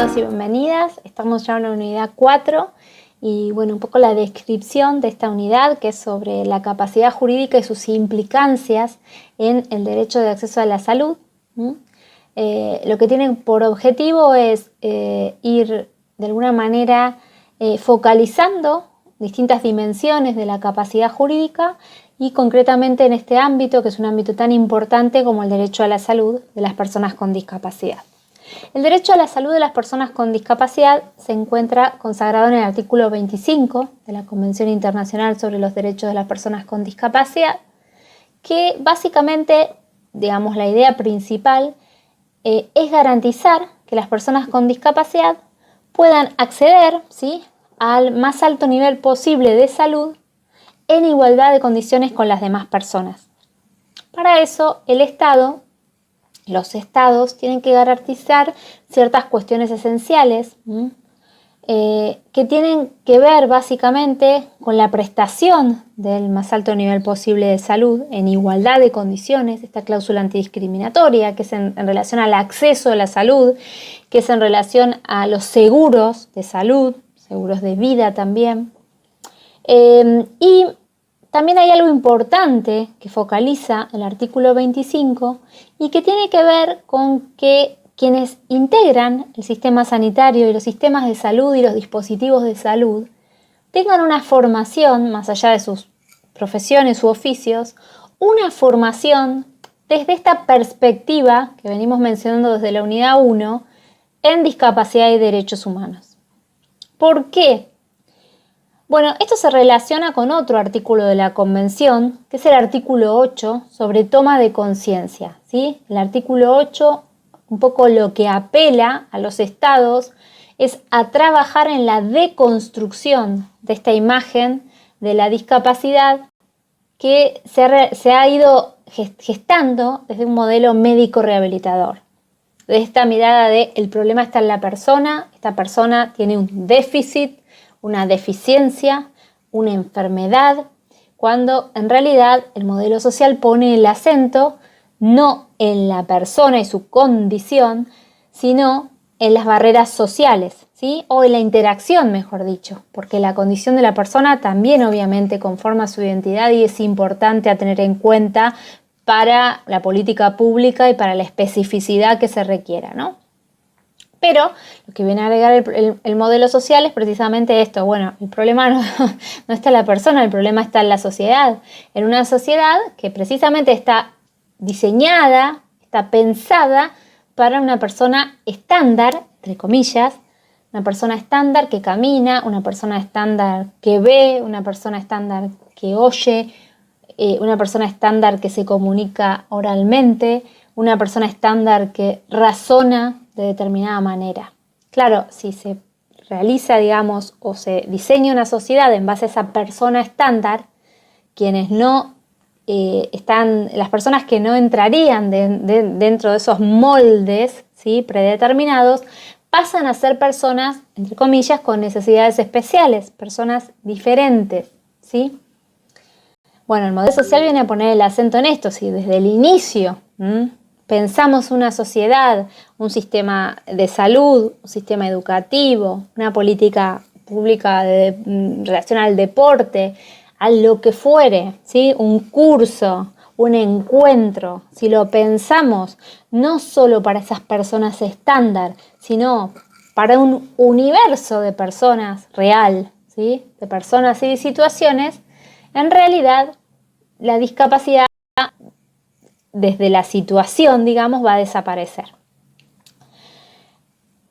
Bienvenidos y bienvenidas. Estamos ya en la unidad 4 y bueno, un poco la descripción de esta unidad, que es sobre la capacidad jurídica y sus implicancias en el derecho de acceso a la salud. Lo que tienen por objetivo es ir de alguna manera focalizando distintas dimensiones de la capacidad jurídica y concretamente en este ámbito, que es un ámbito tan importante como el derecho a la salud de las personas con discapacidad. El derecho a la salud de las personas con discapacidad se encuentra consagrado en el artículo 25 de la Convención Internacional sobre los Derechos de las Personas con Discapacidad, que básicamente, digamos, la idea principal es garantizar que las personas con discapacidad puedan acceder, ¿sí?, al más alto nivel posible de salud en igualdad de condiciones con las demás personas. Para eso, los estados tienen que garantizar ciertas cuestiones esenciales que tienen que ver básicamente con la prestación del más alto nivel posible de salud en igualdad de condiciones, esta cláusula antidiscriminatoria, que es en relación al acceso a la salud, que es en relación a los seguros de salud, seguros de vida también. Y también hay algo importante que focaliza el artículo 25 y que tiene que ver con que quienes integran el sistema sanitario y los sistemas de salud y los dispositivos de salud tengan una formación, más allá de sus profesiones u oficios, una formación desde esta perspectiva que venimos mencionando desde la unidad 1 en discapacidad y derechos humanos. ¿Por qué? Bueno, esto se relaciona con otro artículo de la Convención, que es el artículo 8 sobre toma de conciencia, ¿sí? El artículo 8, un poco lo que apela a los estados es a trabajar en la deconstrucción de esta imagen de la discapacidad que se ha ido gestando desde un modelo médico rehabilitador. De esta mirada de el problema está en la persona, esta persona tiene un déficit, una deficiencia, una enfermedad, cuando en realidad el modelo social pone el acento no en la persona y su condición, sino en las barreras sociales, ¿sí? O en la interacción, mejor dicho, porque la condición de la persona también obviamente conforma su identidad y es importante a tener en cuenta para la política pública y para la especificidad que se requiera, ¿no? Pero lo que viene a agregar el modelo social es precisamente esto. Bueno, el problema no está en la persona, el problema está en la sociedad. En una sociedad que precisamente está diseñada, está pensada para una persona estándar, entre comillas, una persona estándar que camina, una persona estándar que ve, una persona estándar que oye, una persona estándar que se comunica oralmente, una persona estándar que razona de determinada manera. Claro, si se realiza, digamos, o se diseña una sociedad en base a esa persona estándar, quienes no las personas que no entrarían dentro de esos moldes, ¿sí?, predeterminados, pasan a ser personas, entre comillas, con necesidades especiales, personas diferentes, ¿sí? Bueno, el modelo social viene a poner el acento en esto, si desde el inicio pensamos una sociedad, un sistema de salud, un sistema educativo, una política pública en relación al deporte, a lo que fuere, ¿sí?, un curso, un encuentro, si lo pensamos no solo para esas personas estándar, sino para un universo de personas real, ¿sí?, de personas y de situaciones, en realidad la discapacidad desde la situación, digamos, va a desaparecer.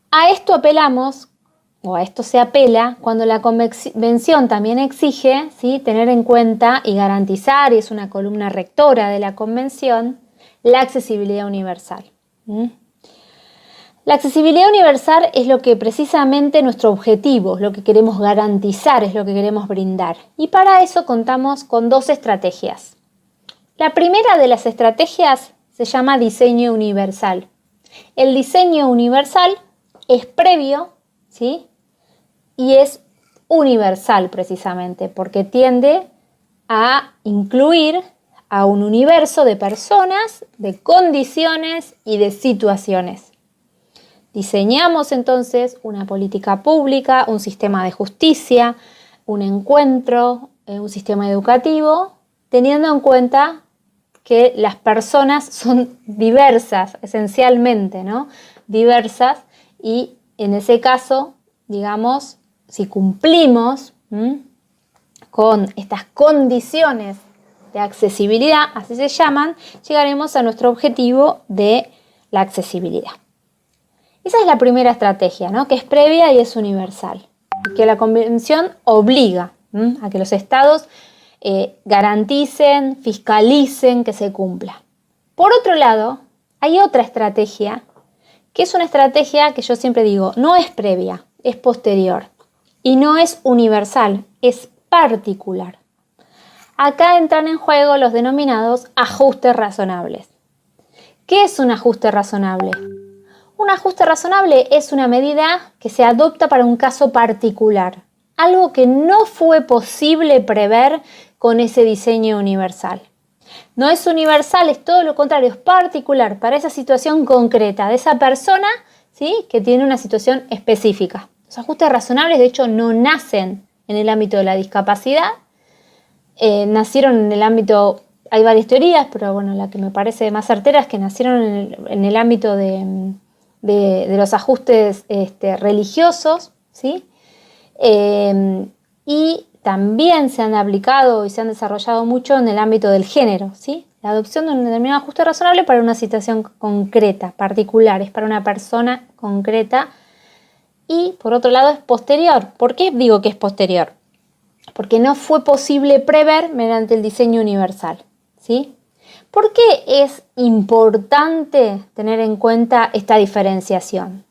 A esto apelamos, o a esto se apela, cuando la Convención también exige, ¿sí?, tener en cuenta y garantizar, y es una columna rectora de la Convención, la accesibilidad universal. La accesibilidad universal es lo que precisamente nuestro objetivo, es lo que queremos garantizar, es lo que queremos brindar. Y para eso contamos con dos estrategias. La primera de las estrategias se llama diseño universal. El diseño universal es previo, ¿sí?, y es universal precisamente, porque tiende a incluir a un universo de personas, de condiciones y de situaciones. Diseñamos entonces una política pública, un sistema de justicia, un encuentro, un sistema educativo, teniendo en cuenta que las personas son diversas, esencialmente, ¿no? Diversas, y en ese caso, digamos, si cumplimos con estas condiciones de accesibilidad, así se llaman, llegaremos a nuestro objetivo de la accesibilidad. Esa es la primera estrategia, ¿no? Que es previa y es universal, y que la Convención obliga a que los estados garanticen, fiscalicen que se cumpla. Por otro lado, hay otra estrategia, que es una estrategia que yo siempre digo, no es previa, es posterior, y no es universal, es particular. Acá entran en juego los denominados ajustes razonables. ¿Qué es un ajuste razonable? Un ajuste razonable es una medida que se adopta para un caso particular, algo que no fue posible prever con ese diseño universal. No es universal, es todo lo contrario, es particular para esa situación concreta de esa persona, ¿sí?, que tiene una situación específica. Los ajustes razonables, de hecho, no nacen en el ámbito de la discapacidad, nacieron en el ámbito, hay varias teorías, pero bueno, la que me parece más certera es que nacieron en el ámbito de los ajustes religiosos, ¿sí? Y también se han aplicado y se han desarrollado mucho en el ámbito del género, ¿sí? La adopción de un determinado ajuste razonable para una situación concreta, particular, es para una persona concreta. Y por otro lado es posterior. ¿Por qué digo que es posterior? Porque no fue posible prever mediante el diseño universal, ¿sí? ¿Por qué es importante tener en cuenta esta diferenciación?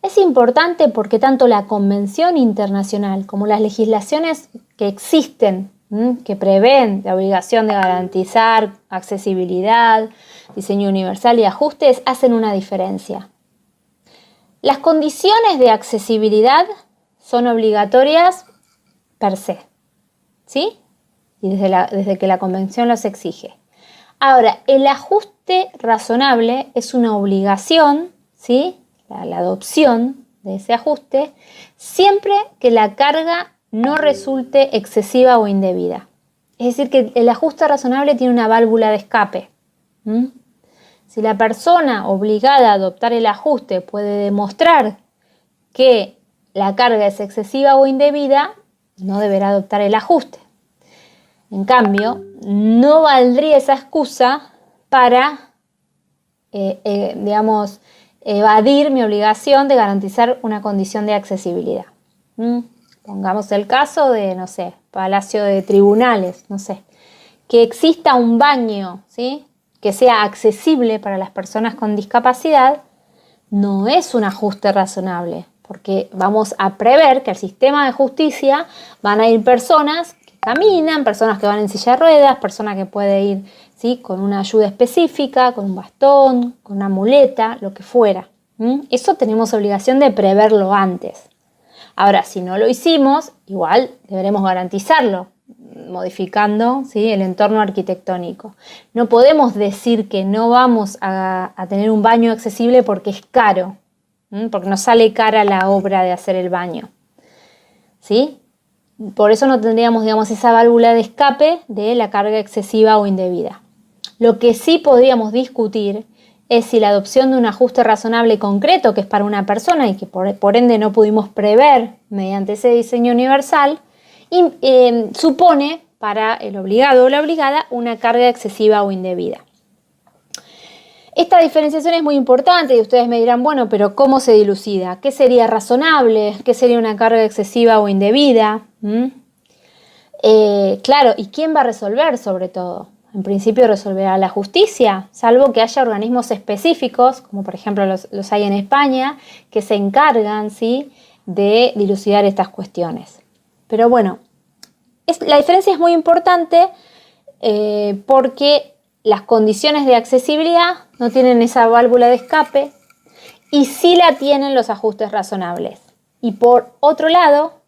Es importante porque tanto la Convención Internacional como las legislaciones que existen, que prevén la obligación de garantizar accesibilidad, diseño universal y ajustes, hacen una diferencia. Las condiciones de accesibilidad son obligatorias per se, ¿sí? Y desde que la Convención los exige. Ahora, el ajuste razonable es una obligación, ¿sí?, la adopción de ese ajuste, siempre que la carga no resulte excesiva o indebida. Es decir, que el ajuste razonable tiene una válvula de escape. Si la persona obligada a adoptar el ajuste puede demostrar que la carga es excesiva o indebida, no deberá adoptar el ajuste. En cambio, no valdría esa excusa para, evadir mi obligación de garantizar una condición de accesibilidad. Pongamos el caso de, no sé, Palacio de Tribunales, no sé, que exista un baño, ¿sí?, que sea accesible para las personas con discapacidad, no es un ajuste razonable, porque vamos a prever que al sistema de justicia van a ir personas que caminan, personas que van en silla de ruedas, personas que pueden ir, ¿sí?, con una ayuda específica, con un bastón, con una muleta, lo que fuera. Eso tenemos obligación de preverlo antes. Ahora, si no lo hicimos, igual deberemos garantizarlo, modificando, ¿sí?, el entorno arquitectónico. No podemos decir que no vamos a tener un baño accesible porque es caro, porque nos sale cara la obra de hacer el baño, ¿sí? Por eso no tendríamos, digamos, esa válvula de escape de la carga excesiva o indebida. Lo que sí podríamos discutir es si la adopción de un ajuste razonable concreto, que es para una persona y que por ende no pudimos prever mediante ese diseño universal, supone para el obligado o la obligada una carga excesiva o indebida. Esta diferenciación es muy importante y ustedes me dirán, bueno, pero ¿cómo se dilucida? ¿Qué sería razonable? ¿Qué sería una carga excesiva o indebida? Claro, ¿y quién va a resolver sobre todo? En principio resolverá la justicia, salvo que haya organismos específicos, como por ejemplo los hay en España, que se encargan, ¿sí?, de dilucidar estas cuestiones. Pero bueno, la diferencia es muy importante porque las condiciones de accesibilidad no tienen esa válvula de escape y sí la tienen los ajustes razonables. Y por otro lado,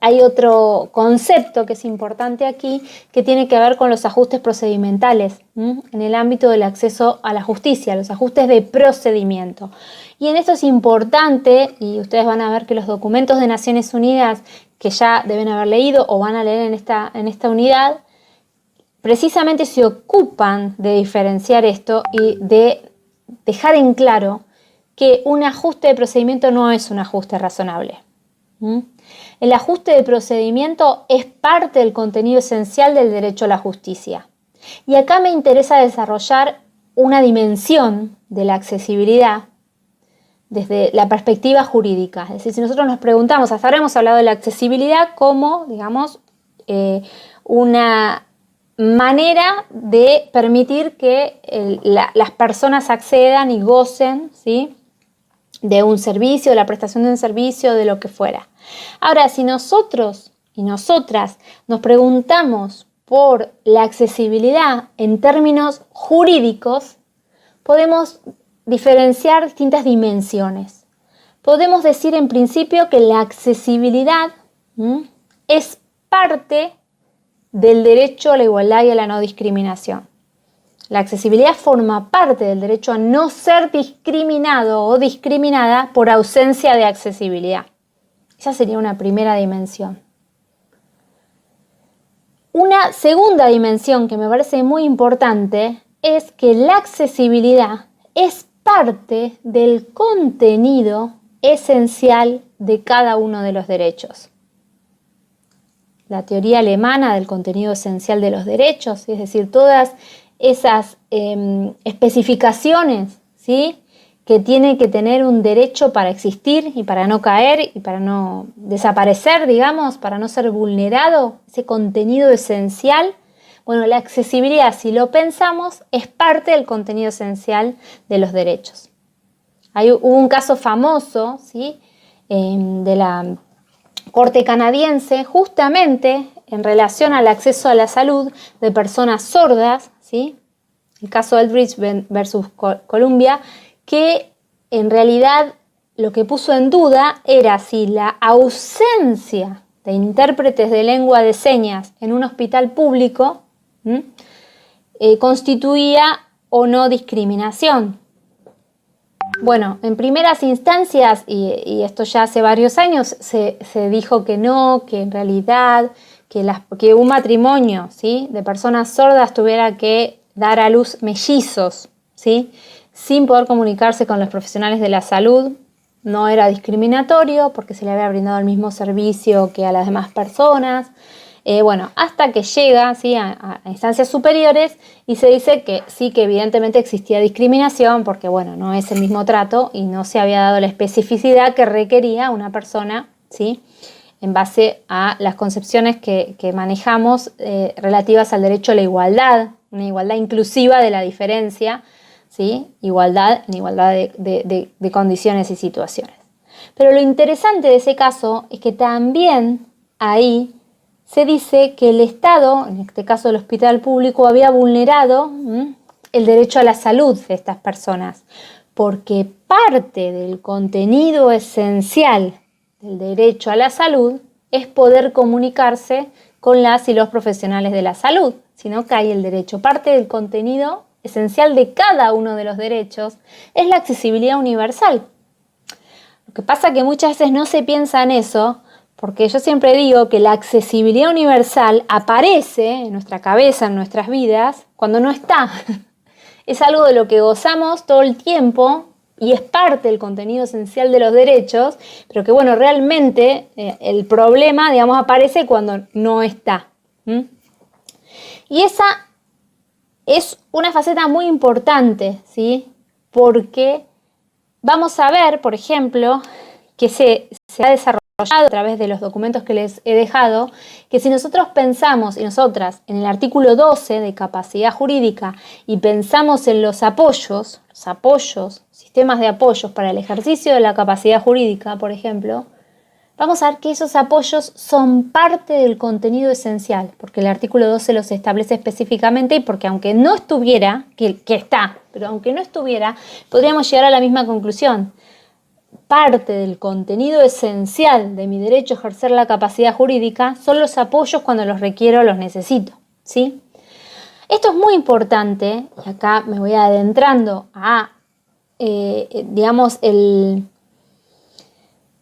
hay otro concepto que es importante aquí, que tiene que ver con los ajustes procedimentales en el ámbito del acceso a la justicia, los ajustes de procedimiento. Y en esto es importante, y ustedes van a ver que los documentos de Naciones Unidas, que ya deben haber leído o van a leer en esta unidad, precisamente se ocupan de diferenciar esto y de dejar en claro que un ajuste de procedimiento no es un ajuste razonable. El ajuste de procedimiento es parte del contenido esencial del derecho a la justicia. Y acá me interesa desarrollar una dimensión de la accesibilidad desde la perspectiva jurídica. Es decir, si nosotros nos preguntamos, hasta ahora hemos hablado de la accesibilidad como, digamos, una manera de permitir que las personas accedan y gocen, ¿sí?, de un servicio, de la prestación de un servicio, de lo que fuera. Ahora, si nosotros y nosotras nos preguntamos por la accesibilidad en términos jurídicos, podemos diferenciar distintas dimensiones. Podemos decir en principio que la accesibilidad es parte del derecho a la igualdad y a la no discriminación. La accesibilidad forma parte del derecho a no ser discriminado o discriminada por ausencia de accesibilidad. Esa sería una primera dimensión. Una segunda dimensión que me parece muy importante es que la accesibilidad es parte del contenido esencial de cada uno de los derechos. La teoría alemana del contenido esencial de los derechos, es decir, todas esas especificaciones, ¿sí?, que tiene que tener un derecho para existir y para no caer y para no desaparecer, digamos, para no ser vulnerado, ese contenido esencial. Bueno, la accesibilidad, si lo pensamos, es parte del contenido esencial de los derechos. Hubo un caso famoso, ¿sí?, de la Corte canadiense, justamente en relación al acceso a la salud de personas sordas, ¿sí?, el caso Eldridge versus Columbia, que en realidad lo que puso en duda era si la ausencia de intérpretes de lengua de señas en un hospital público constituía o no discriminación. Bueno, en primeras instancias, y esto ya hace varios años, se dijo que no, que en realidad que un matrimonio, ¿sí?, de personas sordas tuviera que dar a luz mellizos, ¿sí?, sin poder comunicarse con los profesionales de la salud, no era discriminatorio porque se le había brindado el mismo servicio que a las demás personas. Bueno, hasta que llega, ¿sí?, a instancias superiores y se dice que sí, que evidentemente existía discriminación porque, bueno, no es el mismo trato y no se había dado la especificidad que requería una persona, ¿sí?, en base a las concepciones que manejamos relativas al derecho a la igualdad, una igualdad inclusiva de la diferencia, ¿sí?, igualdad en igualdad de condiciones y situaciones. Pero lo interesante de ese caso es que también ahí se dice que el Estado, en este caso el hospital público, había vulnerado el derecho a la salud de estas personas, porque parte del contenido esencial del derecho a la salud es poder comunicarse con las y los profesionales de la salud, si no cae el derecho. Parte del contenido esencial de cada uno de los derechos es la accesibilidad universal. Lo que pasa es que muchas veces no se piensa en eso, porque yo siempre digo que la accesibilidad universal aparece en nuestra cabeza, en nuestras vidas, cuando no está. Es algo de lo que gozamos todo el tiempo y es parte del contenido esencial de los derechos, pero que, bueno, realmente el problema, digamos, aparece cuando no está. Y esa es una faceta muy importante, ¿sí?, porque vamos a ver, por ejemplo, que se ha desarrollado a través de los documentos que les he dejado, que si nosotros pensamos, y nosotras, en el artículo 12 de capacidad jurídica y pensamos en los apoyos, sistemas de apoyos para el ejercicio de la capacidad jurídica, por ejemplo, vamos a ver que esos apoyos son parte del contenido esencial, porque el artículo 12 los establece específicamente y porque aunque no estuviera, que está, pero aunque no estuviera, podríamos llegar a la misma conclusión. parte del contenido esencial de mi derecho a ejercer la capacidad jurídica son los apoyos cuando los requiero o los necesito, ¿sí? Esto es muy importante, y acá me voy adentrando a, digamos, el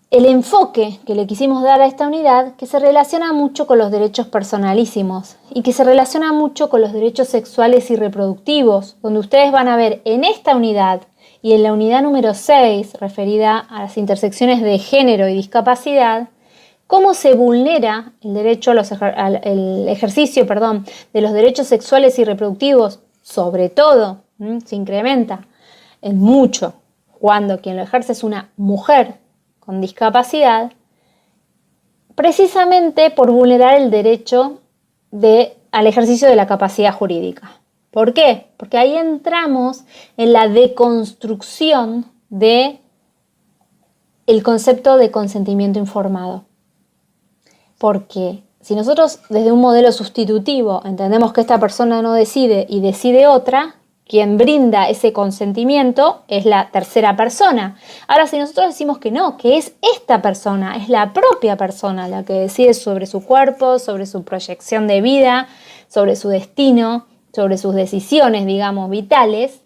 enfoque que le quisimos dar a esta unidad, que se relaciona mucho con los derechos personalísimos y que se relaciona mucho con los derechos sexuales y reproductivos, donde ustedes van a ver en esta unidad y en la unidad número 6, referida a las intersecciones de género y discapacidad, cómo se vulnera el derecho el ejercicio de los derechos sexuales y reproductivos, sobre todo, se incrementa en mucho cuando quien lo ejerce es una mujer con discapacidad, precisamente por vulnerar el derecho al ejercicio de la capacidad jurídica. ¿Por qué? Porque ahí entramos en la deconstrucción del concepto de consentimiento informado. Porque si nosotros desde un modelo sustitutivo entendemos que esta persona no decide y decide otra, quien brinda ese consentimiento es la tercera persona. Ahora, si nosotros decimos que no, que es esta persona, es la propia persona la que decide sobre su cuerpo, sobre su proyección de vida, sobre su destino, sobre sus decisiones, digamos, vitales,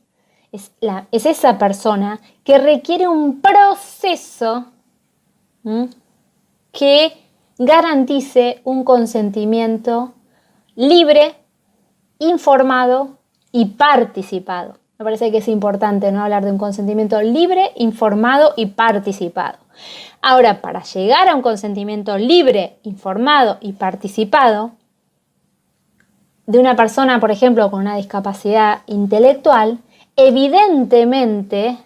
es esa persona que requiere un proceso que garantice un consentimiento libre, informado y participado. Me parece que es importante, ¿no?, hablar de un consentimiento libre, informado y participado. Ahora, para llegar a un consentimiento libre, informado y participado de una persona, por ejemplo, con una discapacidad intelectual, evidentemente,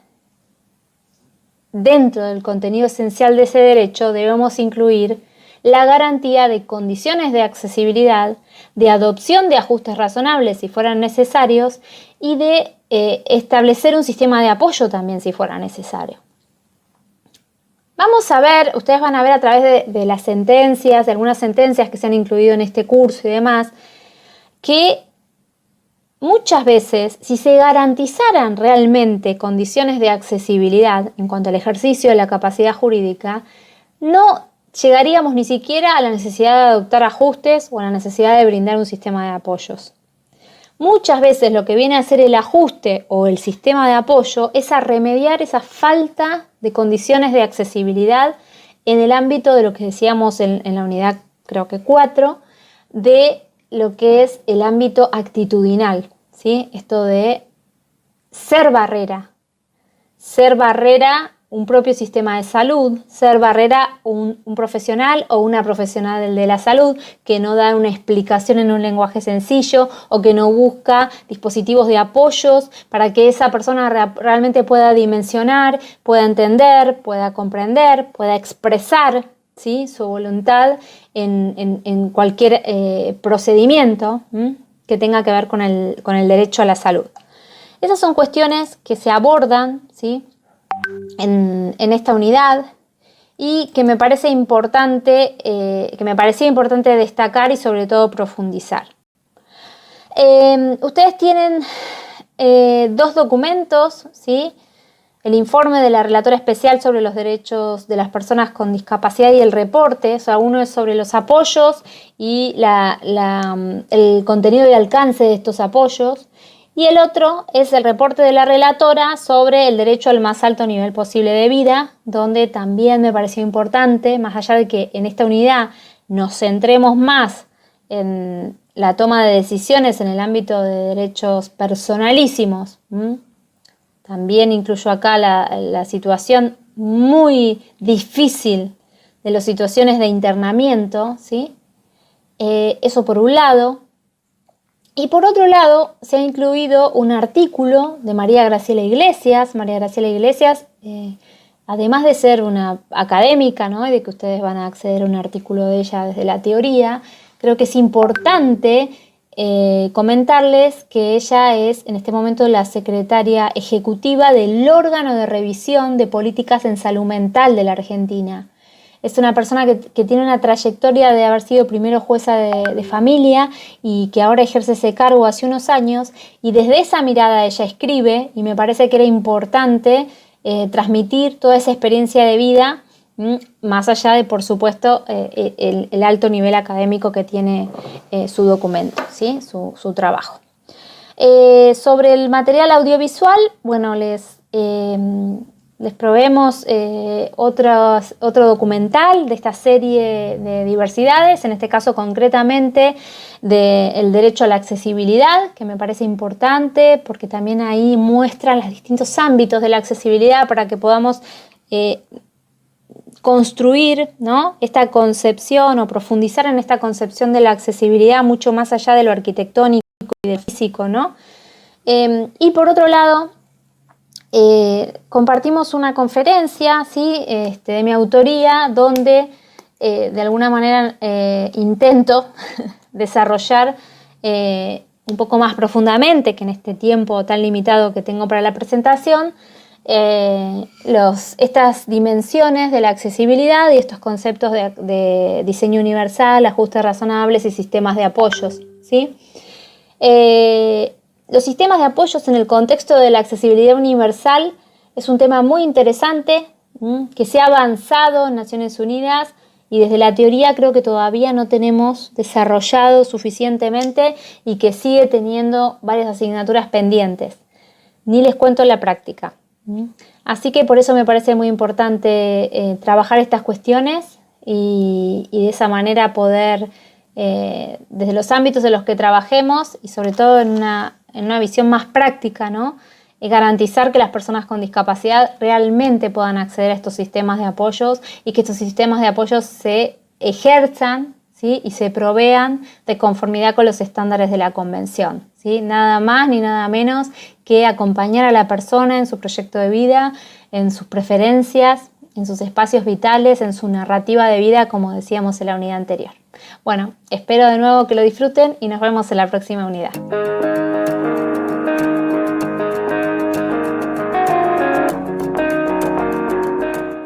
dentro del contenido esencial de ese derecho debemos incluir la garantía de condiciones de accesibilidad, de adopción de ajustes razonables si fueran necesarios y de establecer un sistema de apoyo también si fuera necesario. Vamos a ver, ustedes van a ver a través de las sentencias, de algunas sentencias que se han incluido en este curso y demás, que muchas veces, si se garantizaran realmente condiciones de accesibilidad en cuanto al ejercicio de la capacidad jurídica, no llegaríamos ni siquiera a la necesidad de adoptar ajustes o a la necesidad de brindar un sistema de apoyos. Muchas veces lo que viene a hacer el ajuste o el sistema de apoyo es a remediar esa falta de condiciones de accesibilidad en el ámbito de lo que decíamos en la unidad, creo que 4, de lo que es el ámbito actitudinal, ¿sí? Esto de ser barrera un propio sistema de salud, ser barrera un profesional o una profesional de la salud que no da una explicación en un lenguaje sencillo o que no busca dispositivos de apoyos para que esa persona realmente pueda dimensionar, pueda entender, pueda comprender, pueda expresar, ¿sí?, su voluntad en cualquier procedimiento que tenga que ver con el derecho a la salud. Esas son cuestiones que se abordan, ¿sí?, en esta unidad y que me parecía importante destacar y sobre todo profundizar. Ustedes tienen 2 documentos, ¿sí? El informe de la relatora especial sobre los derechos de las personas con discapacidad y el reporte, o sea, uno es sobre los apoyos y el contenido y alcance de estos apoyos, y el otro es el reporte de la relatora sobre el derecho al más alto nivel posible de vida, donde también me pareció importante, más allá de que en esta unidad nos centremos más en la toma de decisiones en el ámbito de derechos personalísimos. También incluyo acá la situación muy difícil de las situaciones de internamiento, ¿sí? Eso por un lado. Y por otro lado, se ha incluido un artículo de María Graciela Iglesias. María Graciela Iglesias, además de ser una académica, ¿no?, y de que ustedes van a acceder a un artículo de ella desde la teoría, creo que es importante comentarles que ella es en este momento la secretaria ejecutiva del órgano de revisión de políticas en salud mental de la Argentina. Es una persona que tiene una trayectoria de haber sido primero jueza de familia y que ahora ejerce ese cargo hace unos años, y desde esa mirada ella escribe, y me parece que era importante transmitir toda esa experiencia de vida, más allá de, por supuesto, el alto nivel académico que tiene su documento, ¿sí? Su trabajo. Sobre el material audiovisual, bueno, les proveemos otro documental de esta serie de diversidades, en este caso concretamente del derecho a la accesibilidad, que me parece importante porque también ahí muestra los distintos ámbitos de la accesibilidad para que podamos construir, ¿no?, esta concepción o profundizar en esta concepción de la accesibilidad mucho más allá de lo arquitectónico y del físico, ¿no? Y por otro lado, compartimos una conferencia, ¿sí?, de mi autoría, donde de alguna manera intento desarrollar un poco más profundamente, que en este tiempo tan limitado que tengo para la presentación, estas dimensiones de la accesibilidad y estos conceptos de diseño universal, ajustes razonables y sistemas de apoyos, ¿sí? Los sistemas de apoyos en el contexto de la accesibilidad universal es un tema muy interesante, que se ha avanzado en Naciones Unidas y desde la teoría creo que todavía no tenemos desarrollado suficientemente y que sigue teniendo varias asignaturas pendientes. Ni les cuento la práctica. Así que por eso me parece muy importante trabajar estas cuestiones y de esa manera poder, desde los ámbitos en los que trabajemos y sobre todo en una visión más práctica, ¿no?, garantizar que las personas con discapacidad realmente puedan acceder a estos sistemas de apoyos y que estos sistemas de apoyos se ejerzan, ¿sí?, y se provean de conformidad con los estándares de la Convención, ¿sí? Nada más ni nada menos que acompañar a la persona en su proyecto de vida, en sus preferencias, en sus espacios vitales, en su narrativa de vida, como decíamos en la unidad anterior. Bueno, espero de nuevo que lo disfruten y nos vemos en la próxima unidad.